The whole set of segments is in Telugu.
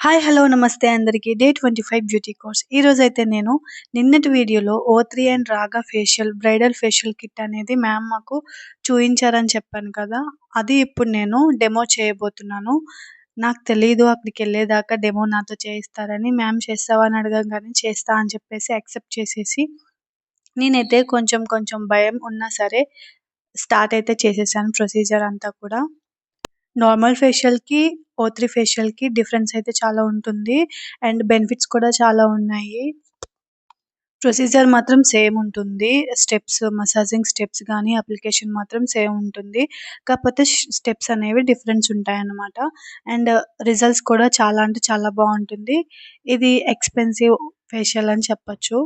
హాయ్! హలో! నమస్తే అందరికి. Day 25 beauty course. ఈరోజైతే నేను నిన్నటి వీడియోలో ఓ3 అండ్ రాగా ఫేషియల్, బ్రైడల్ ఫేషియల్ కిట్ అనేది మ్యామ్ మాకు చూయించారని చెప్పాను కదా! అది ఇప్పుడు నేను డెమో చేయబోతున్నాను. నాకు తెలీదు అక్కడికెళ్ళేదాకా డెమో నాతో చేయిస్తారని. మ్యామ్ చేస్తావా అని అడగంగానే చేస్తా అని చెప్పేసి యాక్సెప్ట్ చేసేసి, నేనైతే కొంచెం కొంచెం భయం ఉన్నా సరే స్టార్ట్ అయితే చేసేసాను ప్రొసీజర్ అంతా కూడా. నార్మల్ ఫేషియల్‌కి, ఓ3 ఫేషియల్‌కి డిఫరెన్స్ అయితే చాలా ఉంటుంది. అండ్ బెనిఫిట్స్ కూడా చాలా ఉన్నాయి. ప్రొసీజర్ మాత్రం సేమ్ ఉంటుంది. మసాజింగ్ స్టెప్స్ గానీ, అప్లికేషన్ మాత్రం సేమ్ ఉంటుంది. కాకపోతే స్టెప్స్ అనేవి డిఫరెన్స్ ఉంటాయన్నమాట. అండ్ రిజల్ట్స్ కూడా చాలా అంటే చాలా బావుంటుంది. ఇది ఎక్స్‌పెన్సివ్ ఫేషియల్ అని చెప్పొచ్చు.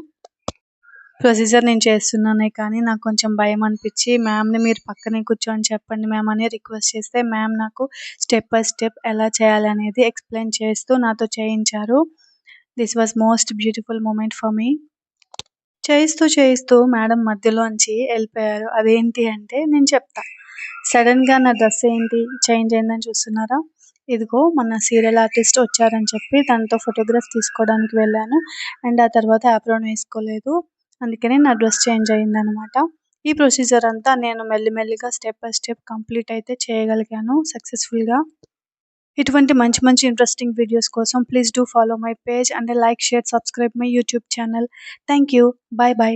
ప్రొసీజర్ నేను చేస్తున్నానే కానీ నాకు కొంచెం భయమనిపిచ్చి మ్యామ్‌ని మీరు పక్కనే కూర్చొని చెప్పండి మ్యామ్ అని రిక్వెస్ట్ చేస్తే మ్యామ్ నాకు స్టెప్ బై స్టెప్ ఎలా చేయాలనేది ఎక్స్‌ప్లెయిన్ చేస్తూ నాతో చేయించారు. This was most beautiful moment for me. చేయిస్తూ మేడం మధ్యలోంచి ఎళ్ళిపోయారు. అదేంటి అంటే నేను చెప్తా. సడెన్‌గా నా డ్రెస్ ఏంటి చేంజ్ అయిందని చూస్తున్నారా? ఇదిగో మన సీరియల్ ఆర్టిస్ట్ వచ్చారని చెప్పి తనతో ఫోటోగ్రాఫ్ తీసుకోవడానికి వెళ్ళాను. అండ్ ఆ తర్వాత యాప్రాన్ వేసుకోలేదు. అందుకని నా డ్రెస్ చేంజ్ అయిందనమాట. ఈ ప్రొసీజర్ అంతా నేను మెల్లిమెల్లిగా స్టెప్ బై స్టెప్ కంప్లీట్ అయితే చేయగలిగాను సక్సెస్‌ఫుల్‌గా. ఇటువంటి మంచి మంచి ఇంట్రెస్టింగ్ వీడియోస్ కోసం please do follow my page and like, share, subscribe my YouTube channel. Thank you. By by.